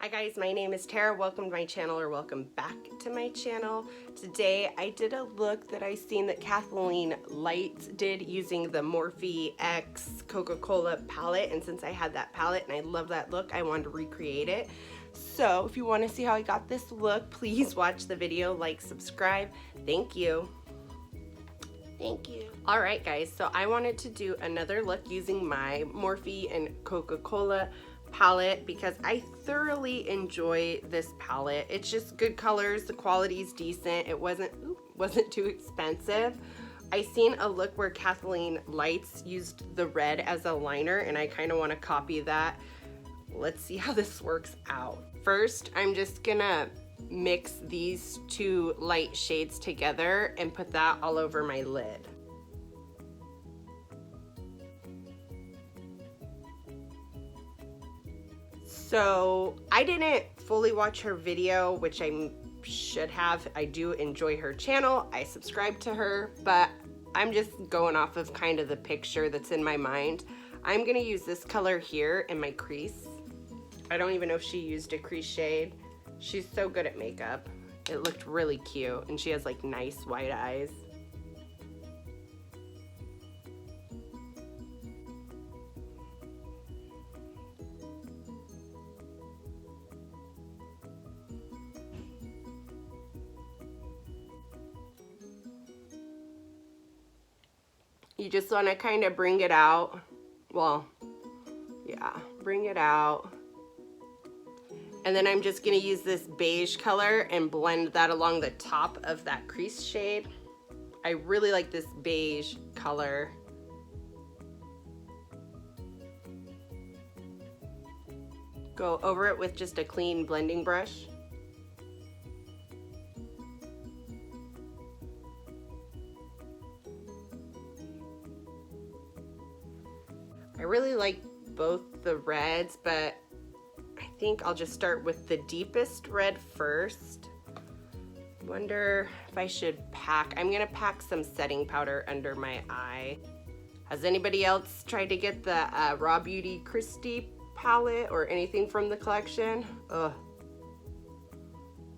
Hi guys, my name is Tara. Welcome to my channel, or welcome back to my channel. Today I did a look that I seen that Kathleen Lights did using the Morphe Coca-Cola palette, and since I had that palette and I love that look, I wanted to recreate it. So if you want to see how I got this look, please watch the video, like, subscribe. Thank you. Thank you. All right guys, so I wanted to do another look using my Morphe and Coca-Cola palette because I thoroughly enjoy this palette. It's just good colors, the quality's decent, it wasn't too expensive. I seen a look where Kathleen Lights used the red as a liner and I kind of want to copy that. Let's see how this works out. First, I'm just gonna mix these two light shades together and put that all over my lid. So I didn't fully watch her video, which I should have. I do enjoy her channel. I subscribe to her, but I'm just going off of kind of the picture that's in my mind. I'm gonna use this color here in my crease. I don't even know if she used a crease shade. She's so good at makeup. It looked really cute, and she has like nice white eyes. You just want to kind of bring it out. Well, yeah, bring it out. And then I'm just going to use this beige color and blend that along the top of that crease shade. I really like this beige color. Go over it with just a clean blending brush. I really like both the reds, but I think I'll just start with the deepest red first. Wonder if I should pack. I'm gonna pack some setting powder under my eye. Has anybody else tried to get the Raw Beauty Christie palette or anything from the collection? Ugh.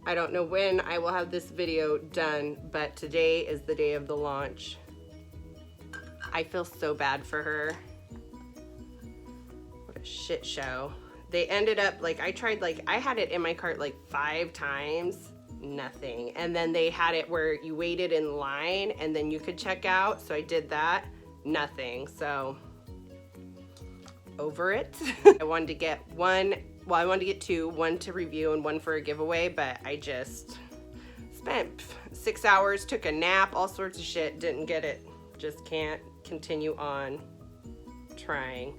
I don't know when I will have this video done, but today is the day of the launch. I feel so bad for her. What a shit show. They ended up, like, I had it in my cart like 5 times, nothing. And then they had it where you waited in line and then you could check out. So I did that, nothing. So, over it. I wanted to get I wanted to get 2, 1 to review and 1 for a giveaway, but I just spent 6 hours, took a nap, all sorts of shit, didn't get it. Just can't continue on trying.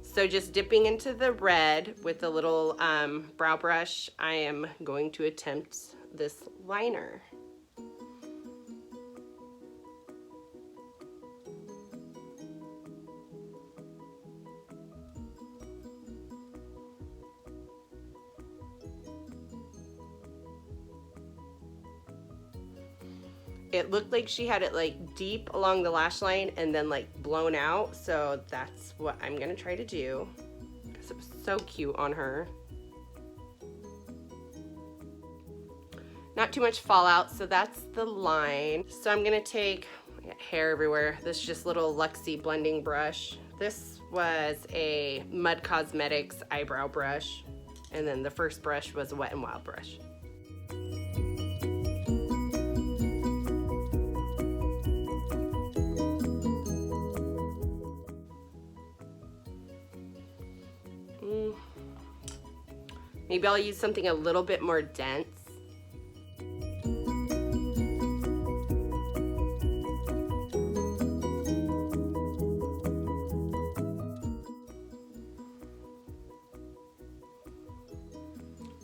So just dipping into the red with a little brow brush, I am going to attempt this liner. It looked like she had it like deep along the lash line and then like blown out. So that's what I'm gonna try to do because it was so cute on her. Not too much fallout, so that's the line. So I'm gonna take, I got hair everywhere, this just little Luxie blending brush. This was a Mud Cosmetics eyebrow brush. And then the first brush was a Wet n Wild brush. Maybe I'll use something a little bit more dense.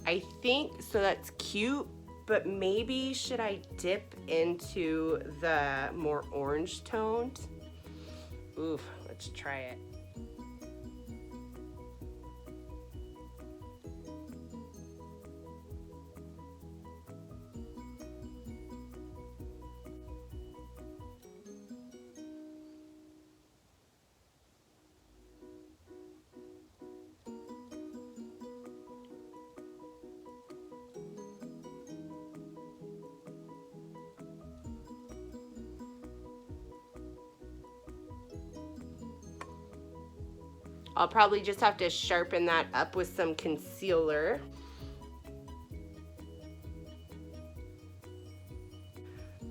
I think, so that's cute, but maybe should I dip into the more orange toned? Ooh, let's try it. I'll probably just have to sharpen that up with some concealer.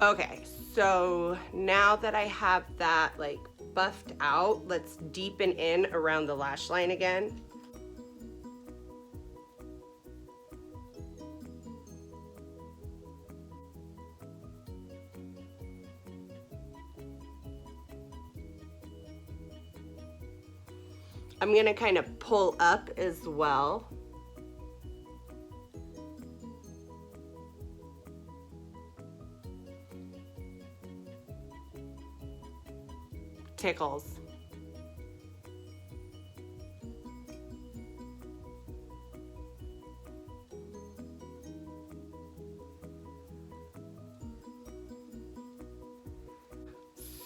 Okay, so now that I have that like buffed out, let's deepen in around the lash line again. I'm gonna kind of pull up as well. Tickles.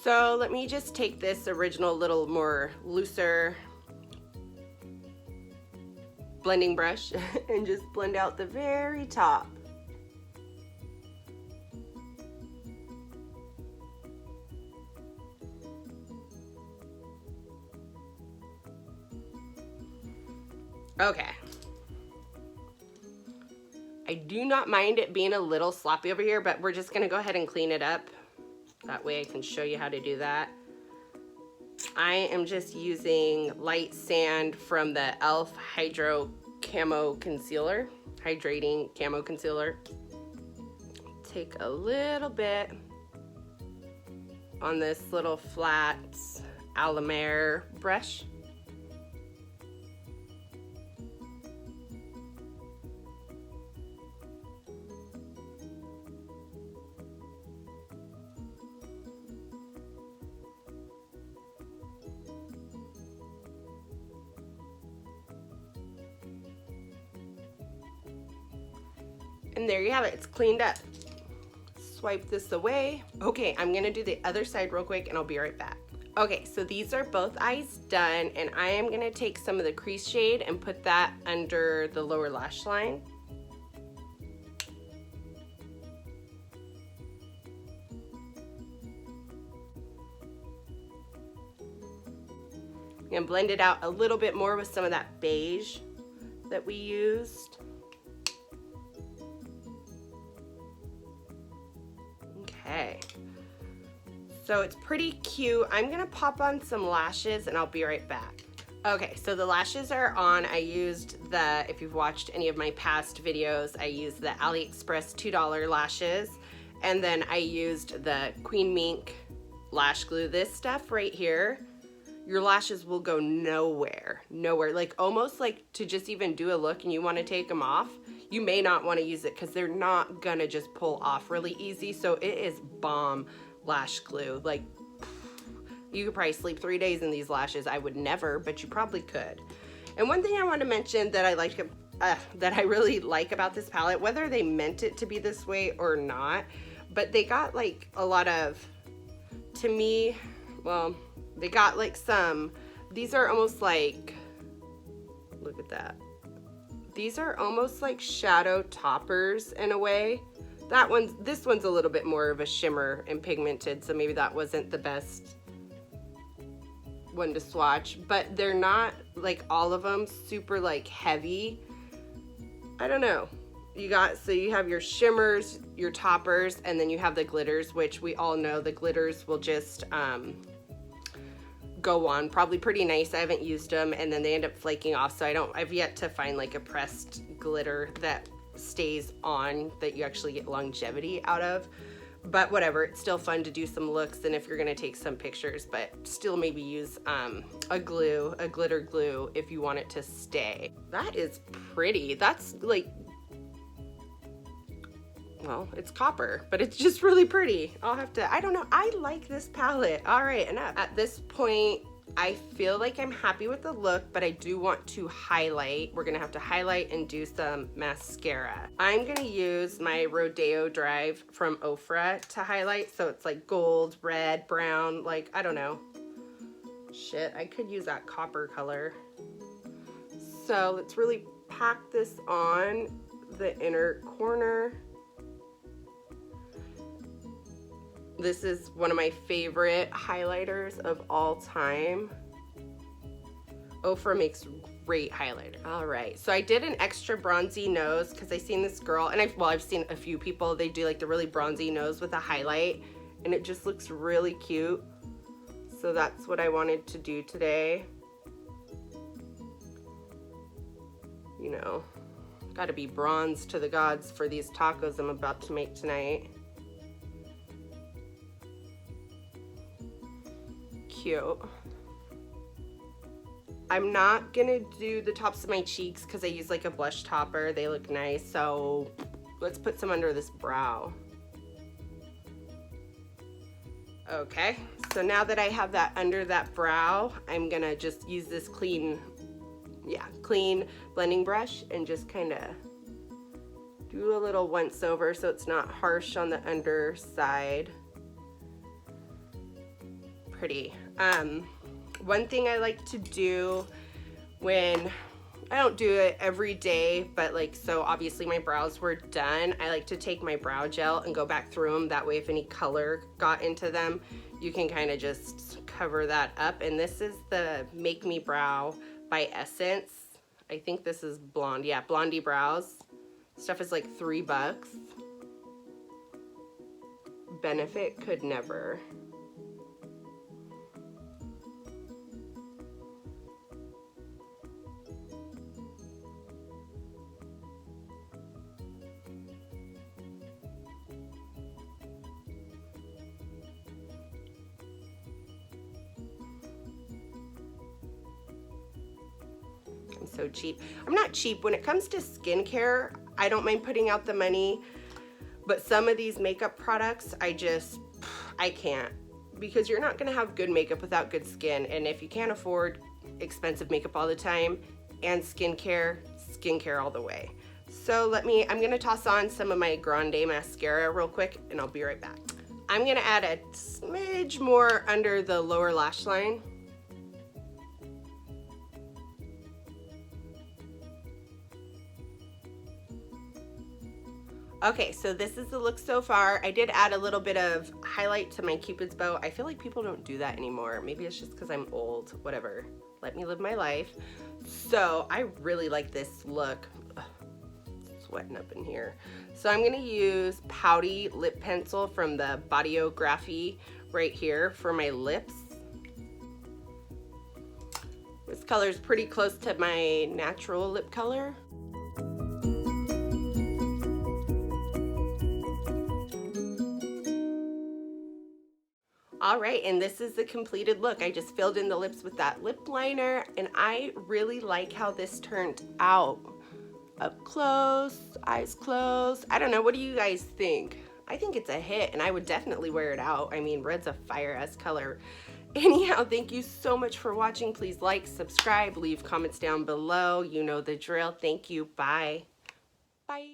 So let me just take this original little more looser blending brush and just blend out the very top. Okay. I do not mind it being a little sloppy over here, but we're just gonna go ahead and clean it up. That way I can show you how to do that. I am just using light sand from the e.l.f. Hydro Camo Concealer, Hydrating Camo Concealer. Take a little bit on this little flat Alamere brush. And there you have it, it's cleaned up. Swipe this away. Okay, I'm gonna do the other side real quick and I'll be right back. Okay, so these are both eyes done, and I am gonna take some of the crease shade and put that under the lower lash line. And blend it out a little bit more with some of that beige that we used. Okay, so it's pretty cute. I'm gonna pop on some lashes and I'll be right back. Okay, so the lashes are on. I used the, if you've watched any of my past videos, I used the AliExpress $2 lashes, and then I used the Queen Mink Lash Glue. This stuff right here, your lashes will go nowhere, like almost like to just even do a look and you wanna take them off, you may not wanna use it because they're not gonna just pull off really easy. So it is bomb lash glue. Like, you could probably sleep 3 days in these lashes. I would never, but you probably could. And one thing I want to mention that I really like about this palette, whether they meant it to be this way or not, but they got like a lot of, to me, well, they got like some, these are almost like, look at that. These are almost like shadow toppers in a way. This one's a little bit more of a shimmer and pigmented, so maybe that wasn't the best one to swatch, but they're not like all of them super like heavy. I don't know. So you have your shimmers, your toppers, and then you have the glitters, which we all know the glitters will just go on probably pretty nice. I haven't used them and then they end up flaking off, so I've yet to find like a pressed glitter that stays on, that you actually get longevity out of. But whatever, it's still fun to do some looks, and if you're gonna take some pictures, but still maybe use a glitter glue if you want it to stay. That is pretty. That's like, well, it's copper, but it's just really pretty. I don't know, I like this palette. All right, enough. At this point, I feel like I'm happy with the look, but I do want to highlight. We're gonna have to highlight and do some mascara. I'm gonna use my Rodeo Drive from Ofra to highlight. So it's like gold, red, brown, like, I don't know. Shit, I could use that copper color. So let's really pack this on the inner corner. This is one of my favorite highlighters of all time. Ofra makes great highlighter. All right, so I did an extra bronzy nose because I seen this girl, and I've seen a few people, they do like the really bronzy nose with a highlight, and it just looks really cute. So that's what I wanted to do today. You know, gotta be bronze to the gods for these tacos I'm about to make tonight. Cute. I'm not gonna do the tops of my cheeks because I use like a blush topper. They look nice, so let's put some under this brow. Okay, so now that I have that under that brow, I'm gonna just use this clean blending brush and just kind of do a little once over so it's not harsh on the underside. Pretty. One thing I like to do when, I don't do it every day, but like, so obviously my brows were done, I like to take my brow gel and go back through them. That way if any color got into them, you can kind of just cover that up. And this is the Make Me Brow by Essence. I think this is blonde. Yeah, Blondie Brows. Stuff is like $3. Benefit could never. I'm so cheap. I'm not cheap. When it comes to skincare, I don't mind putting out the money, but some of these makeup products, I can't, because you're not gonna have good makeup without good skin. And if you can't afford expensive makeup all the time and skincare all the way. So I'm gonna toss on some of my Grande mascara real quick and I'll be right back. I'm gonna add a smidge more under the lower lash line. Okay, so this is the look so far. I did add a little bit of highlight to my Cupid's bow. I feel like people don't do that anymore. Maybe it's just because I'm old, whatever. Let me live my life. So I really like this look. Ugh, sweating up in here. So I'm gonna use Pouty Lip Pencil from the Bodyography right here for my lips. This color is pretty close to my natural lip color. All right, and this is the completed look. I just filled in the lips with that lip liner, and I really like how this turned out. Up close, eyes closed. I don't know, what do you guys think? I think it's a hit, and I would definitely wear it out. I mean, red's a fire-ass color. Anyhow, thank you so much for watching. Please like, subscribe, leave comments down below. You know the drill. Thank you. Bye. Bye.